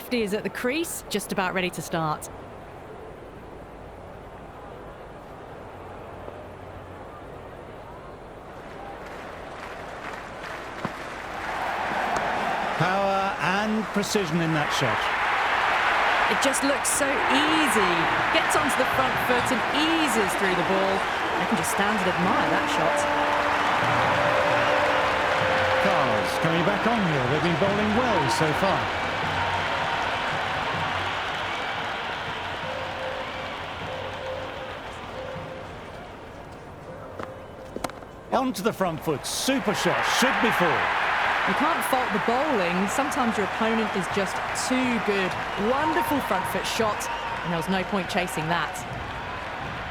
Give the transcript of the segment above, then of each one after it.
lefty is at the crease, just about ready to start. Power and precision in that shot. It just looks so easy. Gets onto the front foot and eases through the ball. I can just stand and admire that shot. Cars coming back on here. They've been bowling well so far. Onto the front foot. Super shot. Should be four. You can't fault the bowling. Sometimes your opponent is just too good. Wonderful front foot shot, and there was no point chasing that.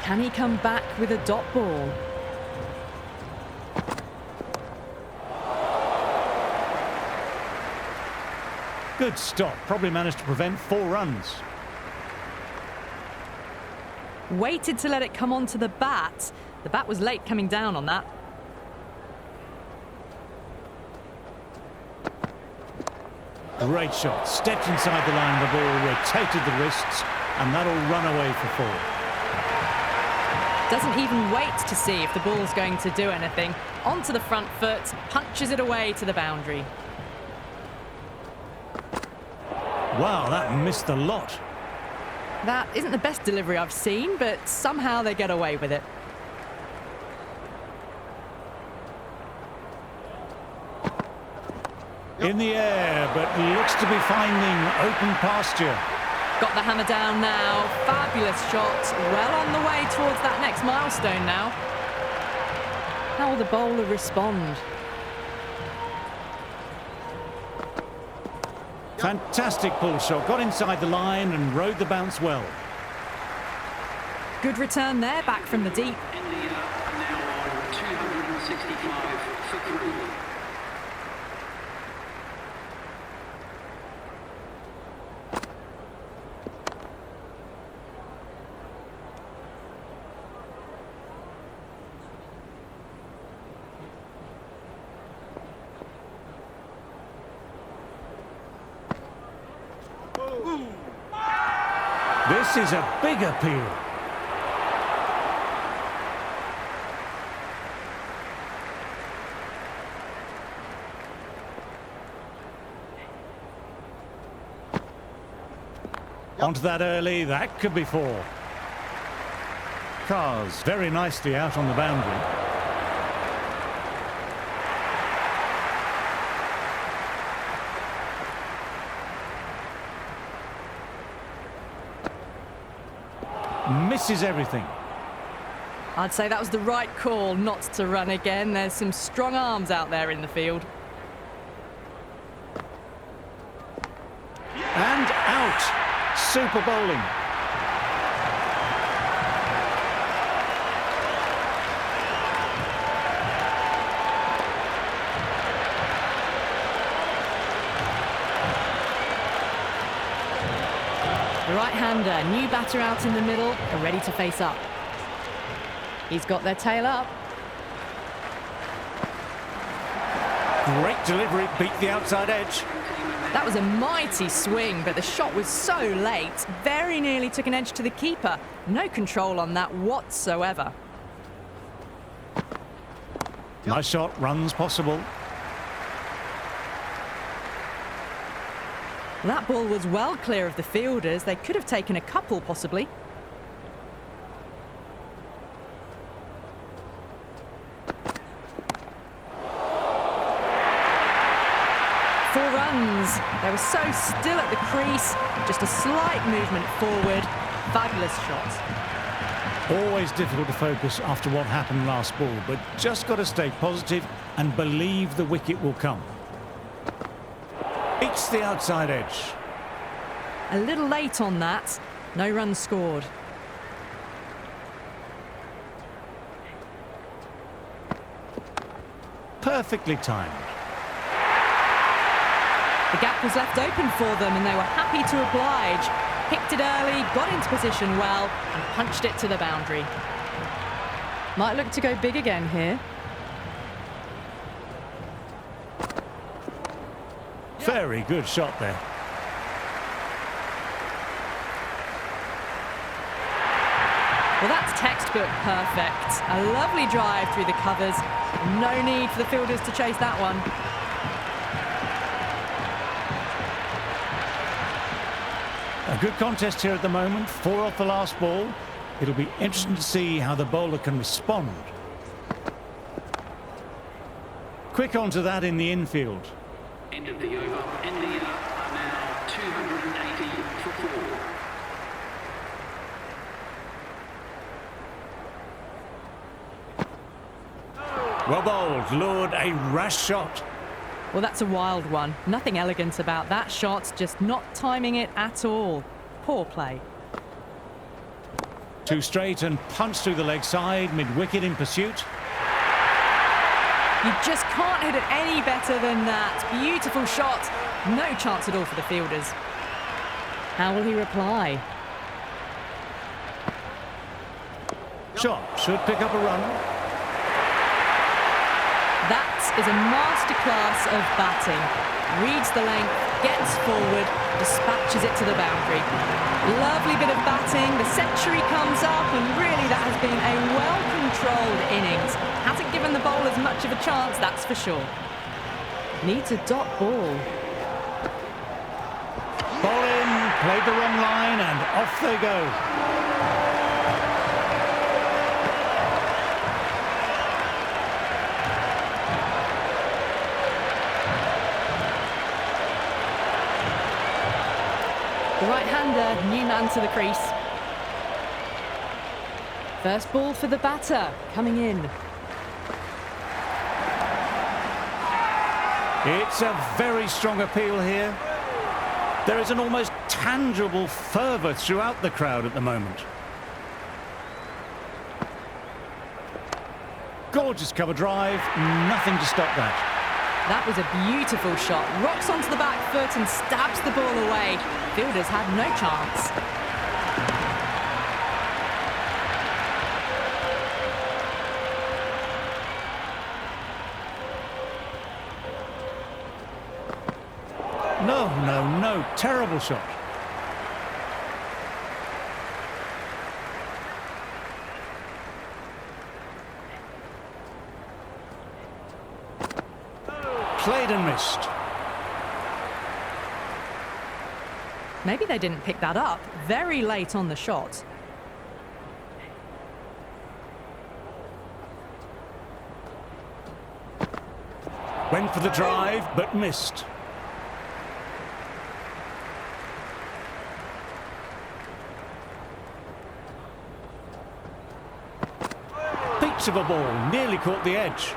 Can he come back with a dot ball? Good stop. Probably managed to prevent 4 runs. Waited to let it come onto the bat. The bat was late coming down on that. Great shot. Stepped inside the line of the ball, rotated the wrists, and that'll run away for 4. Doesn't even wait to see if the ball's going to do anything. Onto the front foot, punches it away to the boundary. Wow, that missed a lot. That isn't the best delivery I've seen, but somehow they get away with it. In the air, but looks to be finding open pasture. Got the hammer down now. Fabulous shot. Well on the way towards that next milestone now. How will the bowler respond? Fantastic pull shot. Got inside the line and rode the bounce well. Good return there, back from the deep. India now on 265 for 3. This is a big appeal. Onto that early, that could be 4. Cars very nicely out on the boundary. Misses everything. I'd say that was the right call not to run again. There's some strong arms out there in the field. And out. Super bowling. The right-hander, new batter out in the middle, are ready to face up. He's got their tail up. Great delivery, beat the outside edge. That was a mighty swing, but the shot was so late. Very nearly took an edge to the keeper. No control on that whatsoever. Nice shot, runs possible. That ball was well clear of the fielders. They could have taken a couple, possibly. Four runs. They were so still at the crease. Just a slight movement forward. Fabulous shot. Always difficult to focus after what happened last ball, but just got to stay positive and believe the wicket will come. It's the outside edge. A little late on that. No runs scored. Perfectly timed. The gap was left open for them and they were happy to oblige. Picked it early, got into position well and punched it to the boundary. Might look to go big again here. Very good shot there. Well, that's textbook perfect. A lovely drive through the covers. No need for the fielders to chase that one. A good contest here at the moment, 4 off the last ball. It'll be interesting to see how the bowler can respond. Quick onto that in the infield. End of the over. India are now 280 for 4. Well bowled, lured a rash shot. Well, that's a wild one. Nothing elegant about that shot, just not timing it at all. Poor play. Too straight and punched through the leg side, mid-wicket in pursuit. You just can't hit it any better than that. Beautiful shot. No chance at all for the fielders. How will he reply? Shot should pick up a run. That is a masterclass of batting. Reads the length, gets forward, dispatches it to the boundary. Lovely bit of batting. The century comes up, and really that has been a well-controlled innings. Hasn't given the bowlers much of a chance, that's for sure. Needs a dot ball. Ball in, played the wrong line, and off they go. The right-hander, new man to the crease. First ball for the batter, coming in. It's a very strong appeal here. There is an almost tangible fervour throughout the crowd at the moment. Gorgeous cover drive, nothing to stop that. That was a beautiful shot. Rocks onto the back foot and stabs the ball away. Fielders had no chance. No, terrible shot. Played and missed. Maybe they didn't pick that up. Very late on the shot. Went for the drive, but missed. Peach of a ball, nearly caught the edge.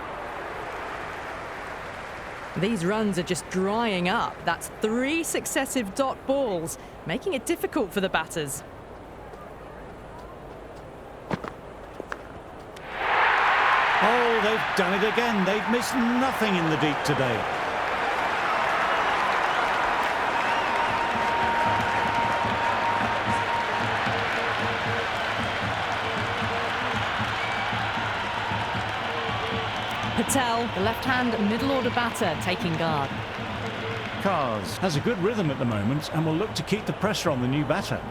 These runs are just drying up. That's 3 successive dot balls, making it difficult for the batters. Oh, they've done it again. They've missed nothing in the deep today. Patel, the left-hand middle-order batter, taking guard. Cars has a good rhythm at the moment and will look to keep the pressure on the new batter.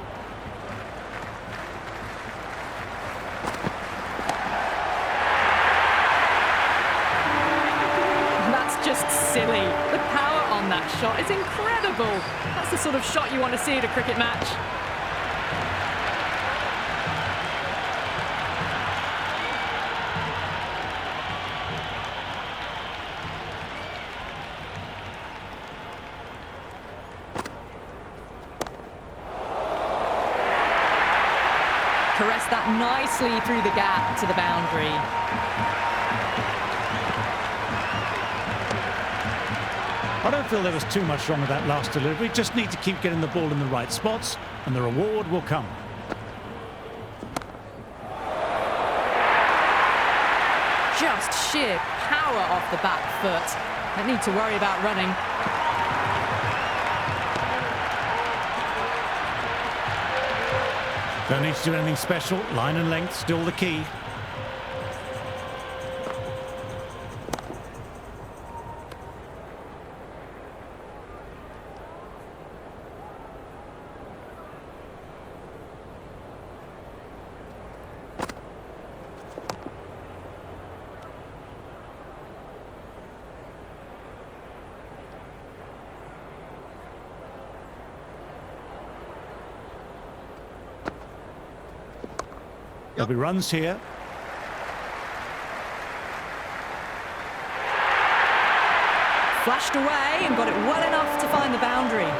That's just silly. The power on that shot is incredible. That's the sort of shot you want to see at a cricket match. Caressed that nicely through the gap to the boundary. I don't feel there was too much wrong with that last delivery. Just need to keep getting the ball in the right spots and the reward will come. Just sheer power off the back foot. Don't need to worry about running. Don't need to do anything special. Line and length still the key. There'll be runs here. Flashed away and got it well enough to find the boundary.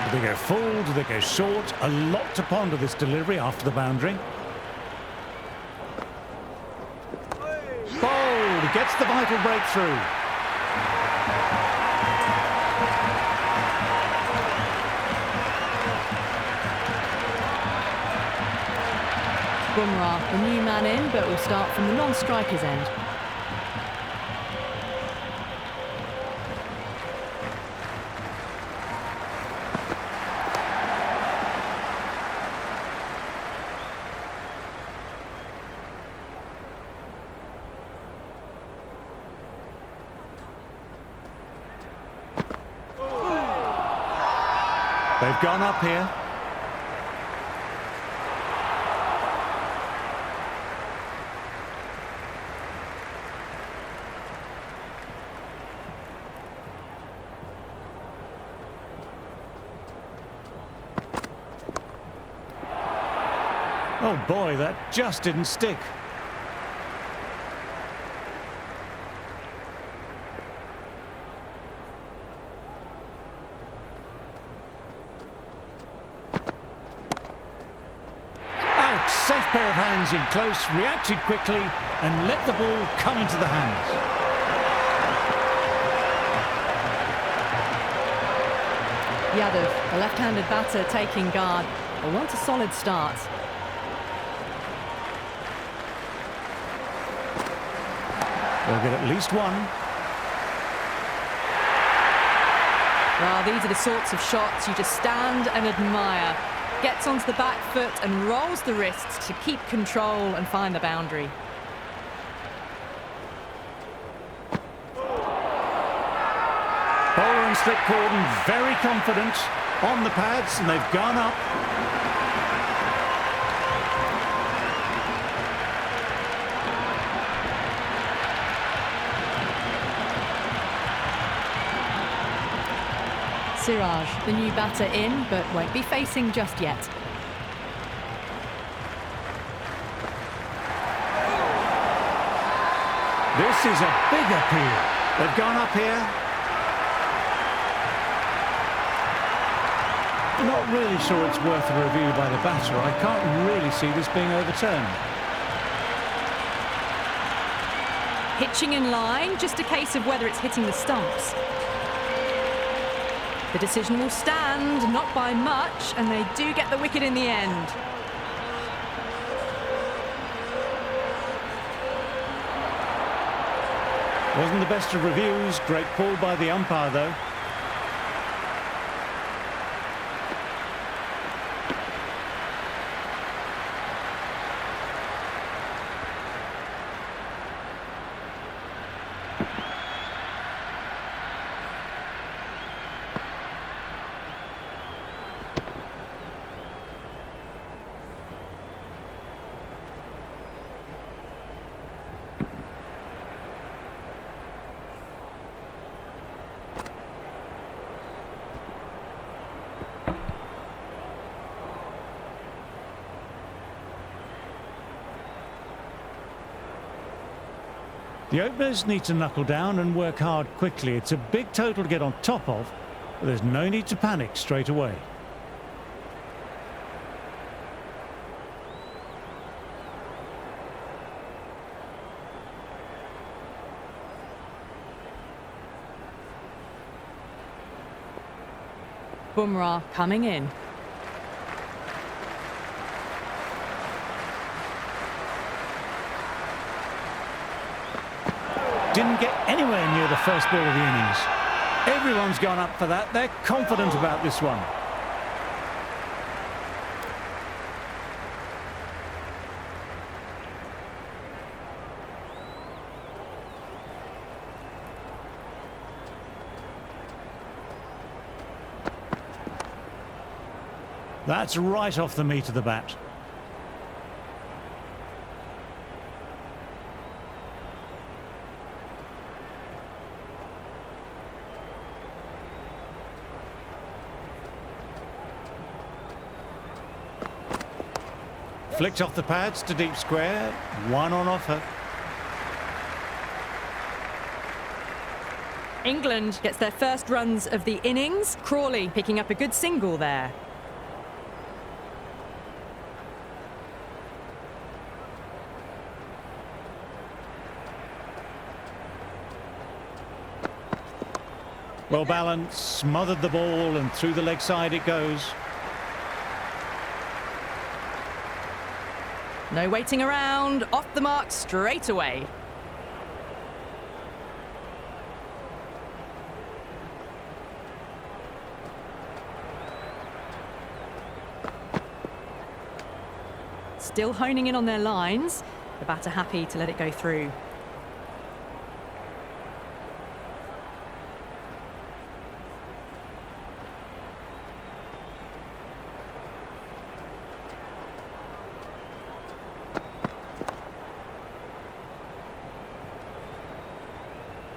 Do they go full? Do they go short? A lot to ponder this delivery after the boundary. Bowled, gets the vital breakthrough. Bumrah, the new man in, but will start from the non-striker's end. They've gone up here. Oh boy, that just didn't stick. Out, safe pair of hands in close, reacted quickly and let the ball come into the hands. Yadav, the left-handed batter taking guard, but wants a solid start. They'll get at least one. Well, these are the sorts of shots you just stand and admire. Gets onto the back foot and rolls the wrists to keep control and find the boundary. Bowler and slip cordon very confident on the pads, and they've gone up. Siraj, the new batter in, but won't be facing just yet. This is a big appeal. They've gone up here. Not really sure it's worth a review by the batter. I can't really see this being overturned. Hitching in line, just a case of whether it's hitting the stumps. The decision will stand, not by much, and they do get the wicket in the end. Wasn't the best of reviews. Great call by the umpire, though. The openers need to knuckle down and work hard quickly. It's a big total to get on top of, but there's no need to panic straight away. Bumrah coming in. Didn't get anywhere near the first ball of the innings. Everyone's gone up for that. They're confident about this one. That's right off the meat of the bat. Flicked off the pads to deep square. One on offer. England gets their first runs of the innings. Crawley picking up a good single there. Well balanced, smothered the ball, and through the leg side it goes. No waiting around, off the mark straight away. Still honing in on their lines. The batter happy to let it go through.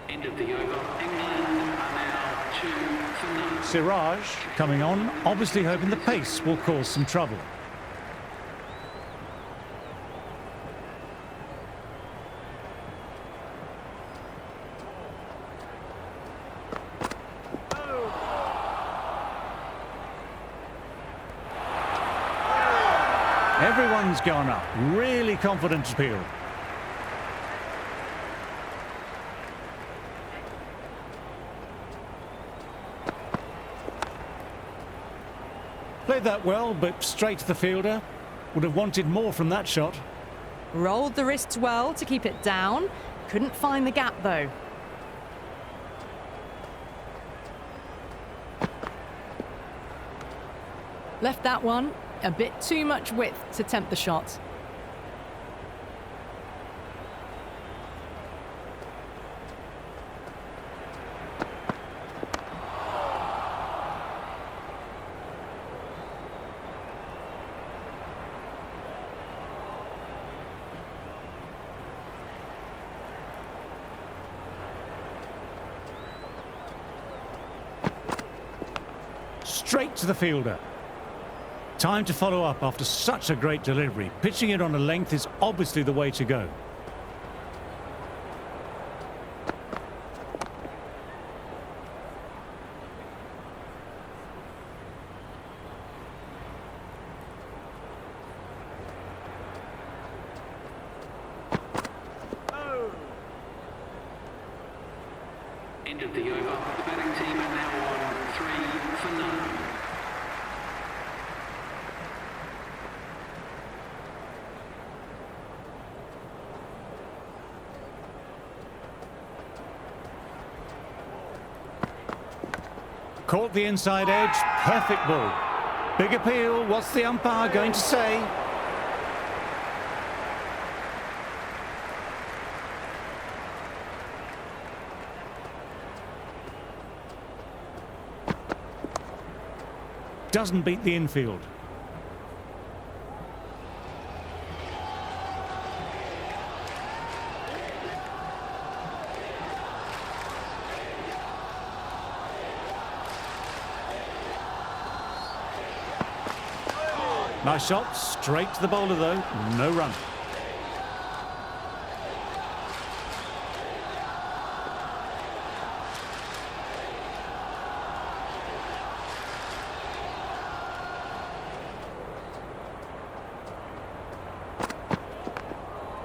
End of the over. England are now 2 for none. Siraj coming on, obviously hoping the pace will cause some trouble. Everyone's gone up. Really confident appeal. Played that well, but straight to the fielder. Would have wanted more from that shot. Rolled the wrists well to keep it down. Couldn't find the gap though. Left that one a bit too much width to tempt the shot. Straight to the fielder. Time to follow up after such a great delivery. Pitching it on a length is obviously the way to go. End of the over. The batting team are now on 3 for none. Caught the inside edge, perfect ball. Big appeal, what's the umpire going to say? Doesn't beat the infield. Nice shot, straight to the bowler though, no run.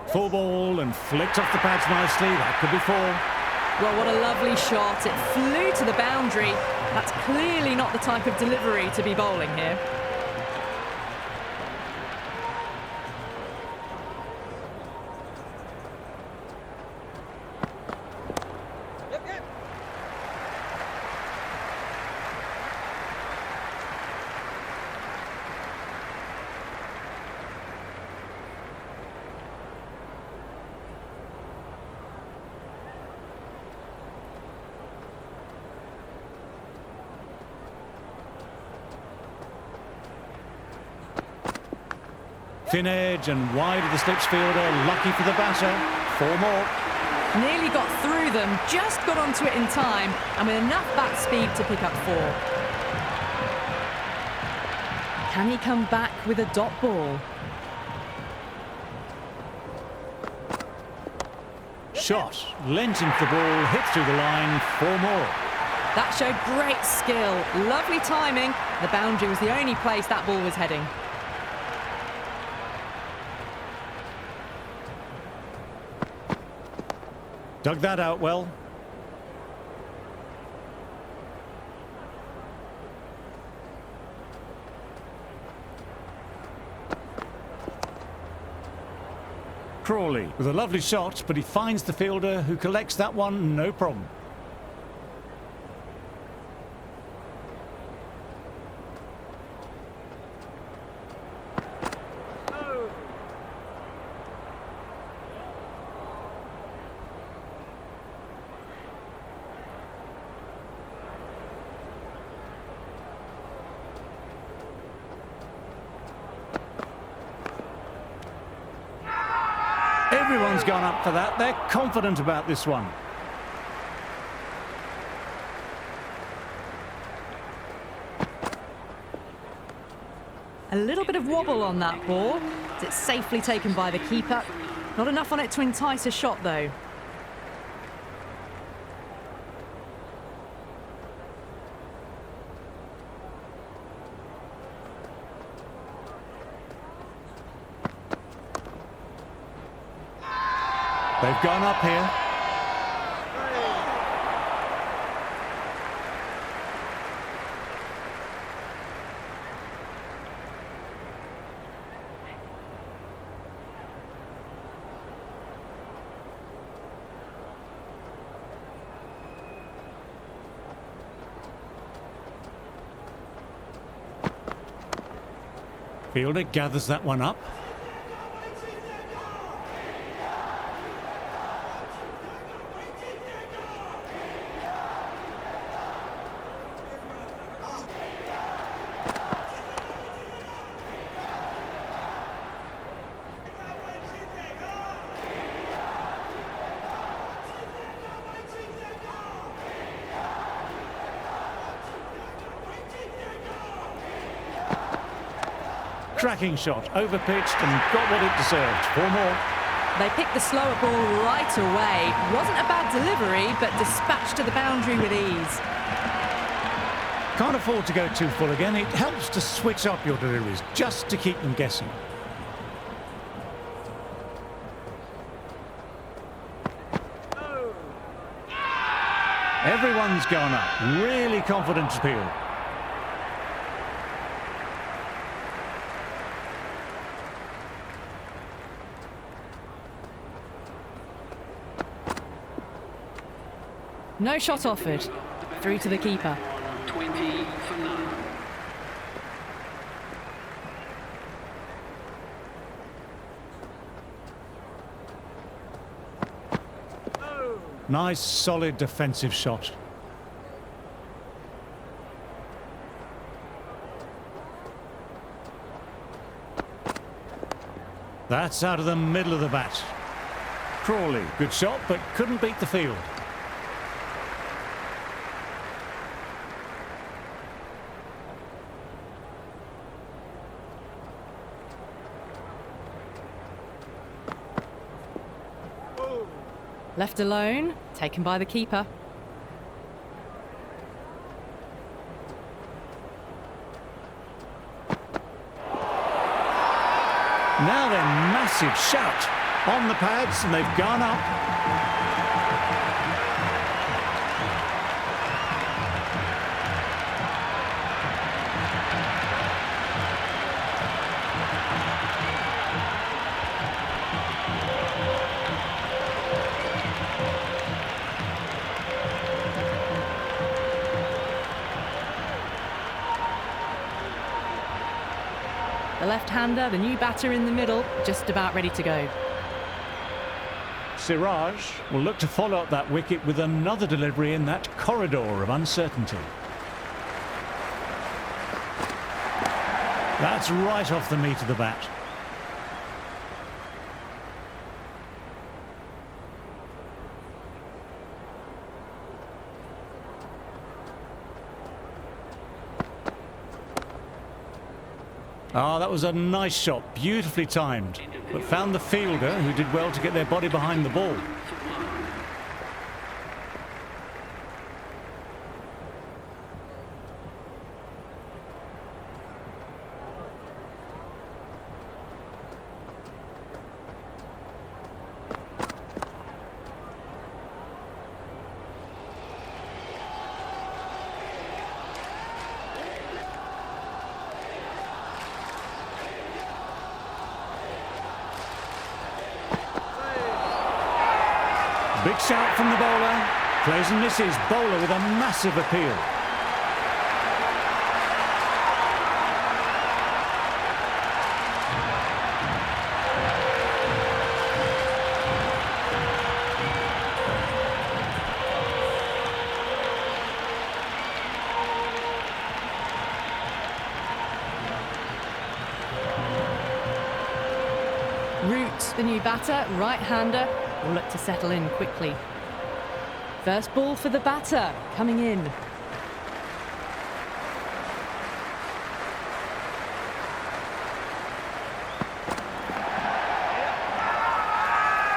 Full ball and flicked off the pads nicely, that could be 4. Well, what a lovely shot. It flew to the boundary. That's clearly not the type of delivery to be bowling here. Thin edge and wide of the slips fielder, lucky for the batter. 4 more. Nearly got through them, just got onto it in time, and with enough bat speed to pick up 4. Can he come back with a dot ball? shot. Lent into the ball, hit through the line, 4 more. That showed great skill. Lovely timing. The boundary was the only place that ball was heading. Dug that out well. Crawley with a lovely shot, but he finds the fielder who collects that one, no problem. Everyone's gone up for that. They're confident about this one. A little bit of wobble on that ball. It's safely taken by the keeper. Not enough on it to entice a shot, though. They've gone up here. Fielder gathers that one up. Cracking shot, overpitched and got what it deserved. 4 more. They picked the slower ball right away. Wasn't a bad delivery, but dispatched to the boundary with ease. Can't afford to go too full again. It helps to switch up your deliveries, just to keep them guessing. Everyone's gone up. Really confident appeal. No shot offered. Through to the keeper. 20 for none. Nice, solid defensive shot. That's out of the middle of the bat. Crawley, good shot, but couldn't beat the field. Left alone, taken by the keeper. Now then, massive shout on the pads, and they've gone up. The left-hander, the new batter in the middle, just about ready to go. Siraj will look to follow up that wicket with another delivery in that corridor of uncertainty. That's right off the meat of the bat. Ah, that was a nice shot, beautifully timed, but found the fielder who did well to get their body behind the ball. shout from the bowler. Plays and misses. Bowler with a massive appeal. Root, the new batter, right-hander, will look to settle in quickly. First ball for the batter, coming in.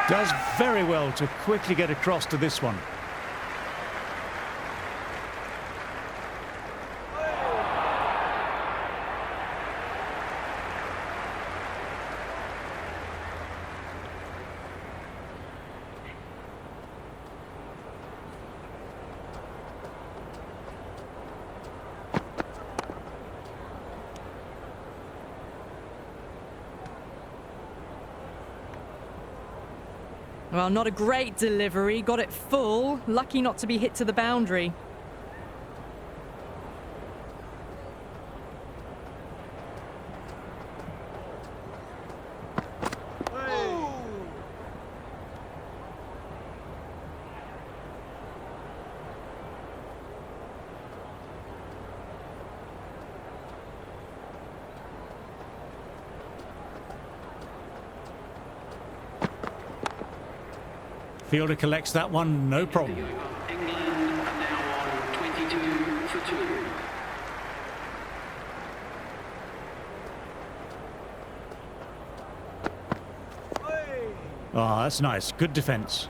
Does very well to quickly get across to this one. Well, not a great delivery, got it full, lucky not to be hit to the boundary. Fielder collects that one, no problem. England are now on 22 for 2. Ah, that's nice. Good defence.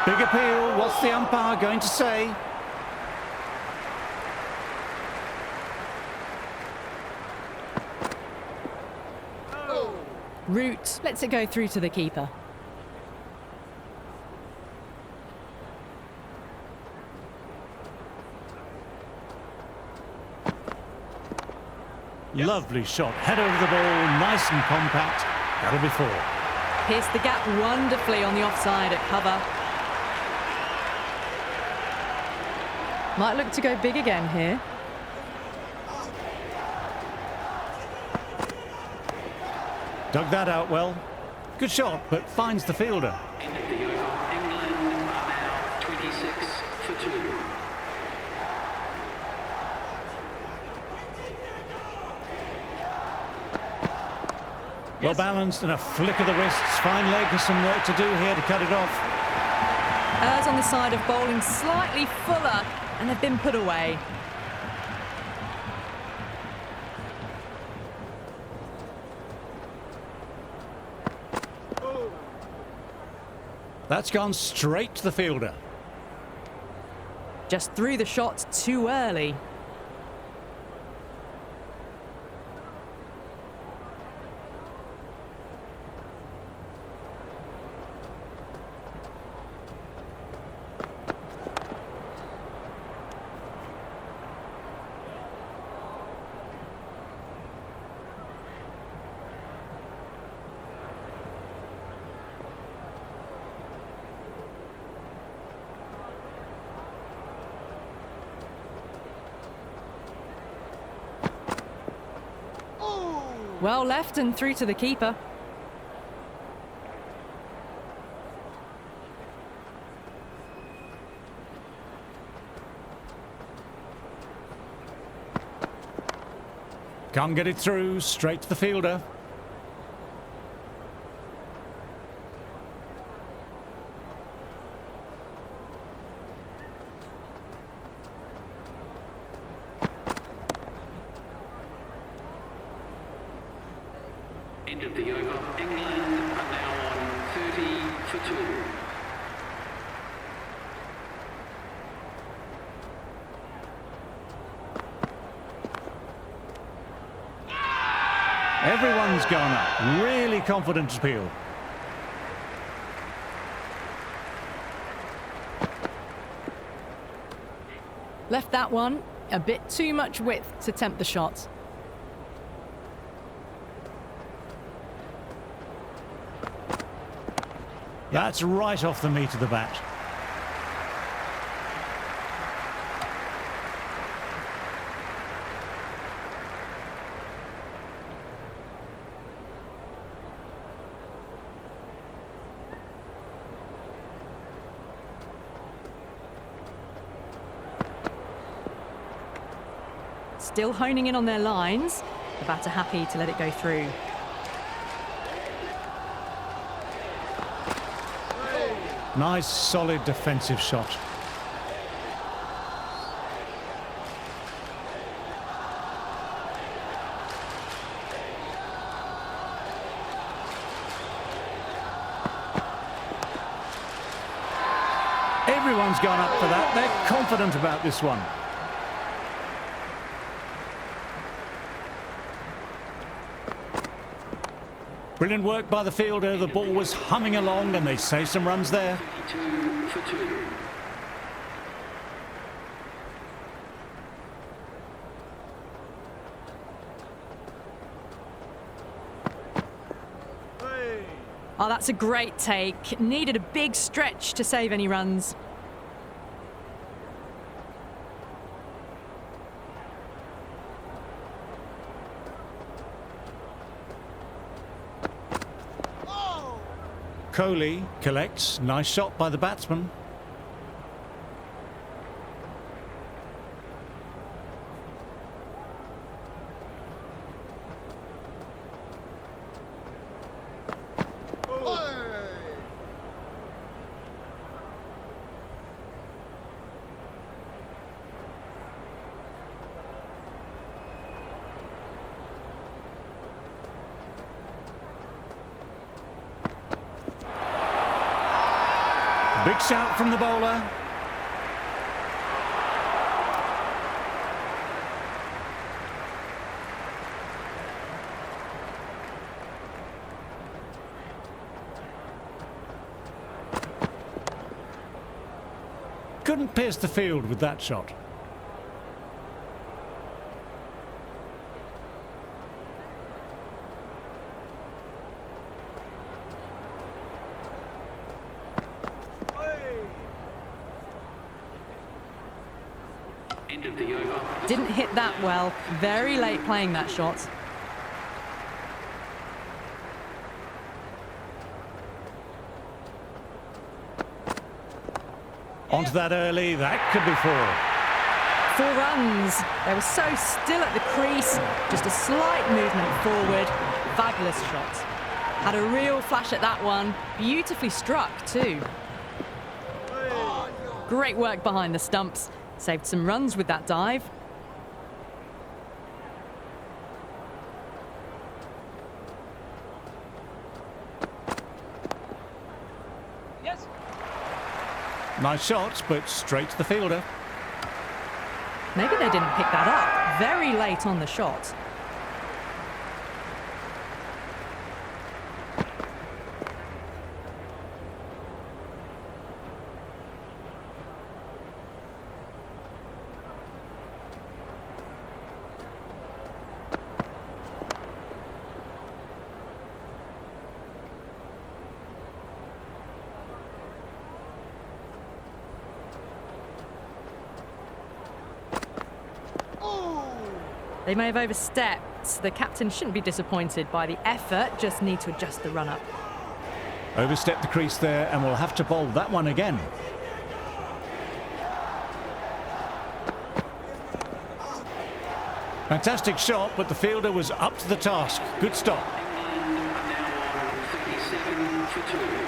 Big appeal. What's the umpire going to say? Root lets it go through to the keeper. Lovely shot. Head over the ball. Nice and compact. That'll be 4. Pierced the gap wonderfully on the offside at cover. Might look to go big again here. Dug that out well. Good shot, but finds the fielder. End of the over. England are now 26 for 2. Well balanced and a flick of the wrists. Fine leg, has some work to do here to cut it off. Errs on the side of bowling slightly fuller, and they've been put away. That's gone straight to the fielder. Just threw the shot too early. Well left and through to the keeper. Can't get it through. Straight to the fielder. End of the over. England are now on 30 for 2. Everyone's gone up. Really confident appeal. Left that one a bit too much width to tempt the shot. That's right off the meat of the bat. Still honing in on their lines. The batter happy to let it go through. Nice, solid defensive shot. Everyone's gone up for that. They're confident about this one. Brilliant work by the fielder. The ball was humming along and they save some runs there. 2 for 2. Oh, that's a great take. Needed a big stretch to save any runs. Kohli collects. Nice shot by the batsman. Big shout from the bowler. Couldn't pierce the field with that shot. End of the over. Didn't hit that well. Very late playing that shot. Onto that early. That could be 4. 4 runs. They were so still at the crease. Just a slight movement forward. Fabulous shot. Had a real flash at that one. Beautifully struck too. Great work behind the stumps. Saved some runs with that dive. Yes. Nice shots, but straight to the fielder. Maybe they didn't pick that up. Very late on the shot. They may have overstepped. The captain shouldn't be disappointed by the effort, just need to adjust the run-up. Overstepped the crease there and we'll have to bowl that one again. Fantastic shot, but the fielder was up to the task. Good stop. England are now on 37 for 2.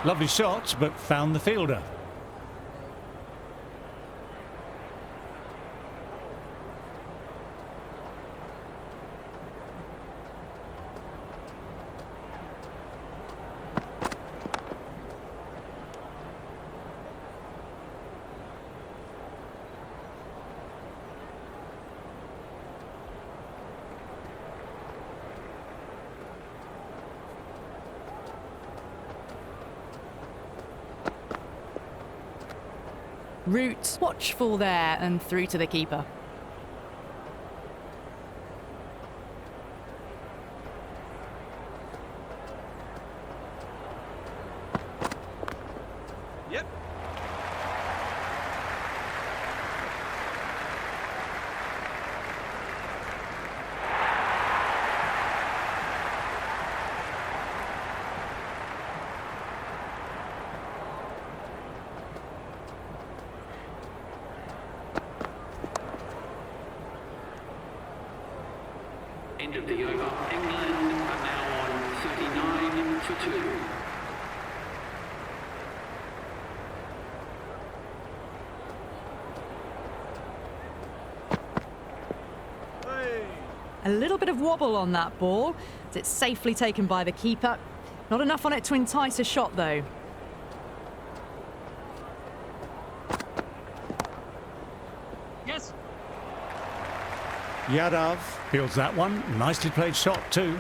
Lovely shot, but found the fielder. Root watchful there and through to the keeper. Yep. End of the over. England are now on 39 for 2. A little bit of wobble on that ball, as it's safely taken by the keeper. Not enough on it to entice a shot, though. Yes. Yadav fields that one. Nicely played shot too.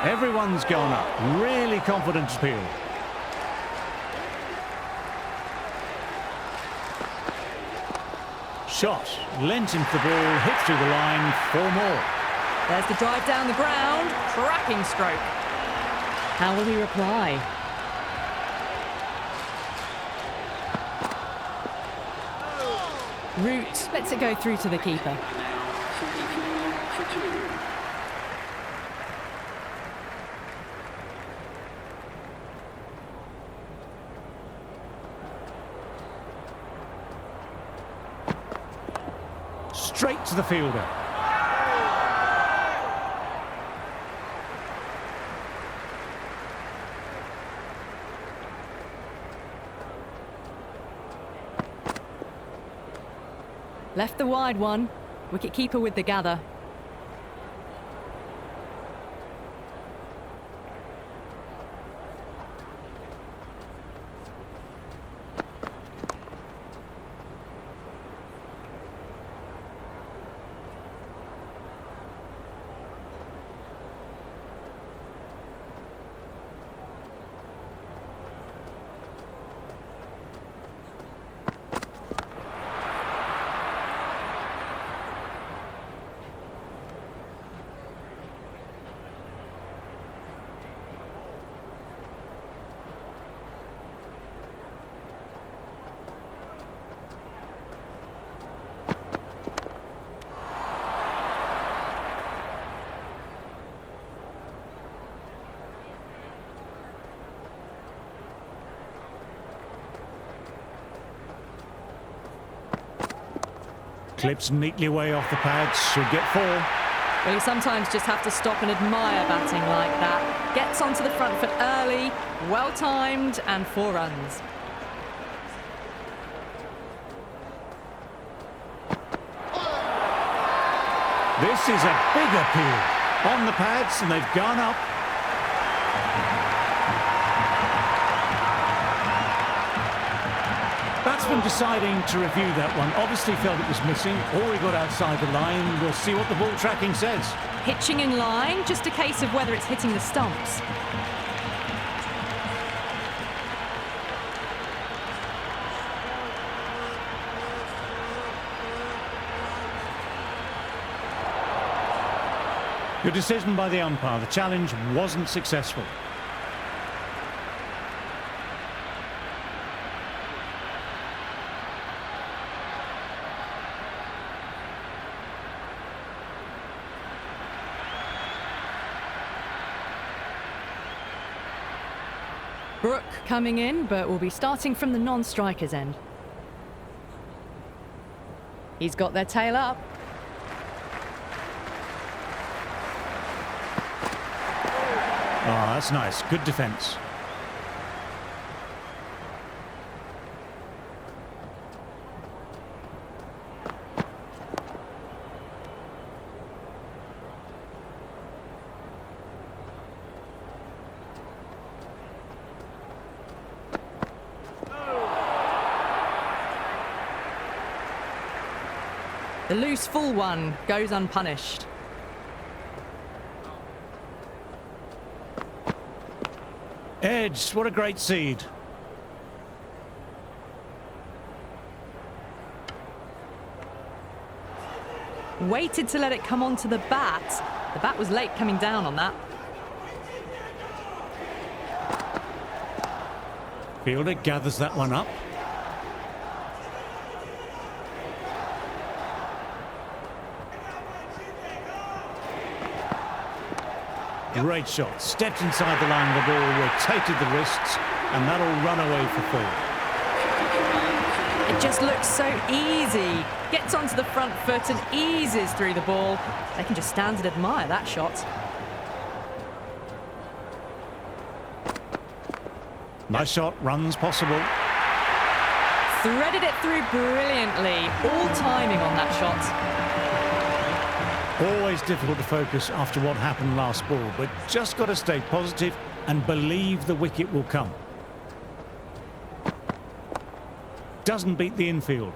Everyone's gone up. Really confident appeal. Shot. Lent into the ball. Hit through the line. 4 more. There's the drive down the ground. Cracking stroke. How will he reply? Root lets it go through to the keeper. Now 44 for 2. Straight to the fielder. Left the wide one. Wicket-keeper with the gather. Clips neatly away off the pads. Should get 4. Well, you sometimes just have to stop and admire batting like that. Gets onto the front foot early, well-timed, and 4 runs. This is a big appeal. On the pads, and they've gone up. Batsman deciding to review that one. Obviously felt it was missing, or he got outside the line. We'll see what the ball tracking says. Pitching in line, just a case of whether it's hitting the stumps. Good decision by the umpire. The challenge wasn't successful. Brook coming in, but we'll be starting from the non-striker's end. He's got their tail up. Oh, that's nice. Good defence. The loose full one goes unpunished. Edge, what a great seed. Waited to let it come onto the bat. The bat was late coming down on that. Fielder gathers that one up. Great shot. Stepped inside the line of the ball, rotated the wrists, and that'll run away for full. It just looks so easy. Gets onto the front foot and eases through the ball. They can just stand and admire that shot. Nice shot, runs possible. Threaded it through brilliantly. All timing on that shot. Always difficult to focus after what happened last ball, but just got to stay positive and believe the wicket will come. Doesn't beat the infield.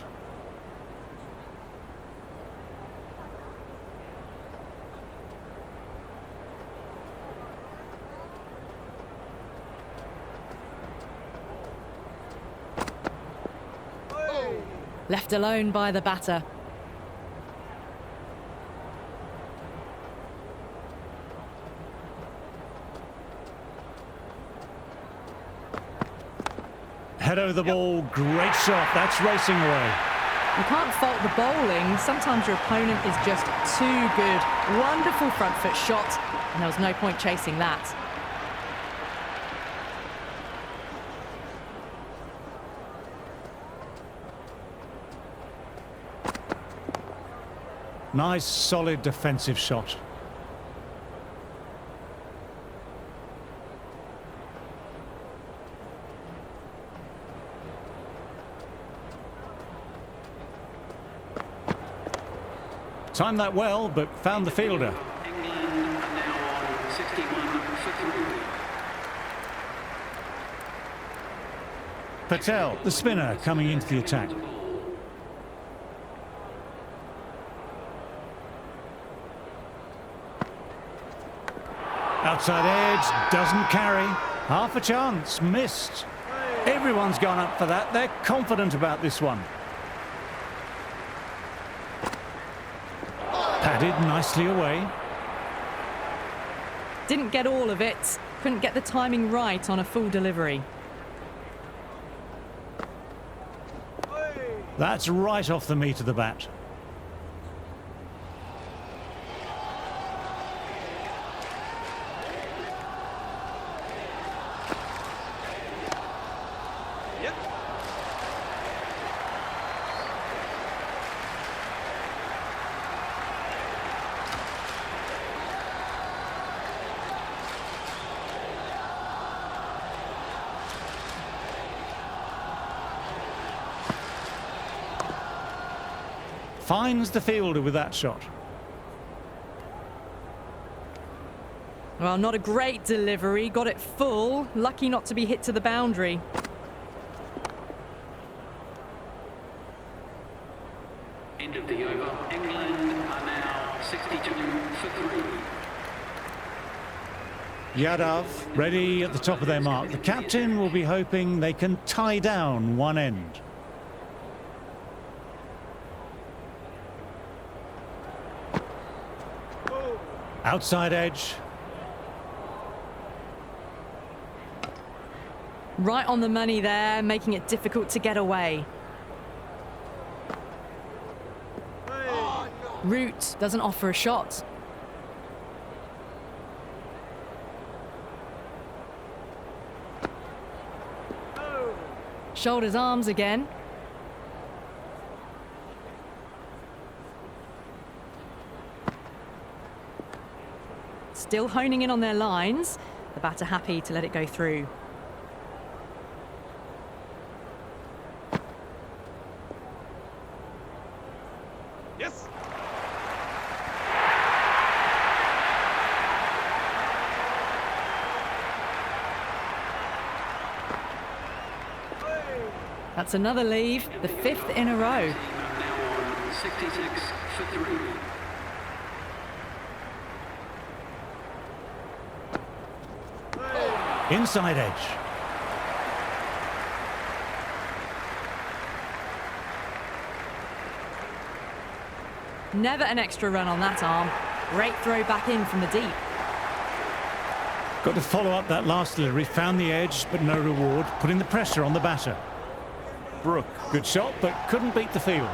Left alone by the batter. Head over the ball, great shot, that's racing away. You can't fault the bowling. Sometimes your opponent is just too good. Wonderful front foot shot, and there was no point chasing that. Nice, solid defensive shot. Timed that well, but found the fielder. England are now on 61 for 3. Patel, the spinner, coming into the attack. Outside edge, doesn't carry. Half a chance, missed. Everyone's gone up for that. They're confident about this one. Padded nicely away. Didn't get all of it. Couldn't get the timing right on a full delivery. That's right off the meat of the bat. Finds the fielder with that shot. Well, not a great delivery. Got it full. Lucky not to be hit to the boundary. End of the over. England are now 62 for 3. Yadav ready at the top of their mark. The captain will be hoping they can tie down one end. Outside edge. Right on the money there, making it difficult to get away. Root doesn't offer a shot. Shoulders, arms again. Still honing in on their lines. The batter happy to let it go through. Yes. That's another leave, the 5th in a row. Now on 66 for 3. Inside edge. Never an extra run on that arm. Great throw back in from the deep. Got to follow up that last delivery. Found the edge, but no reward. Putting the pressure on the batter. Brook, good shot, but couldn't beat the field.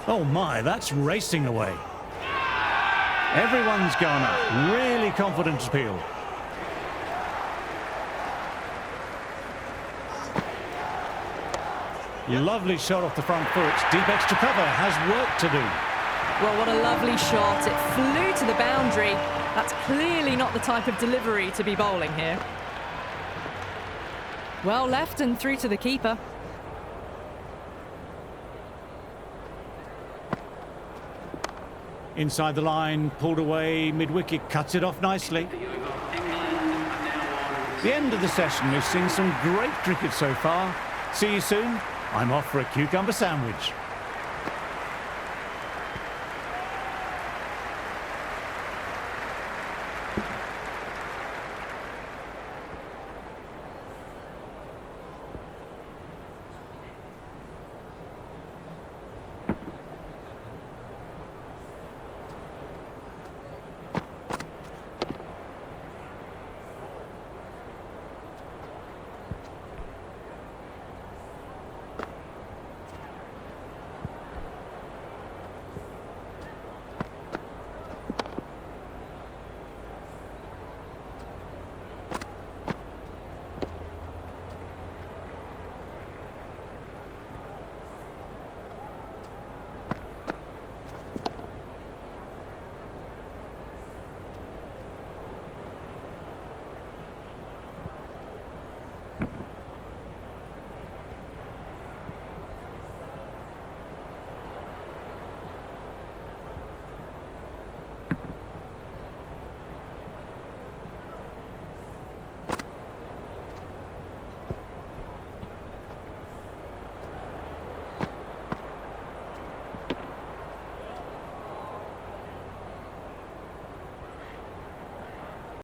Oh my, that's racing away. Everyone's gone up. Really confident appeal. Lovely shot off the front foot. Deep extra cover has work to do. Well, what a lovely shot. It flew to the boundary. That's clearly not the type of delivery to be bowling here. Well left and through to the keeper. Inside the line, pulled away, mid-wicket, cuts it off nicely. The end of the session. We've seen some great cricket so far. See you soon. I'm off for a cucumber sandwich.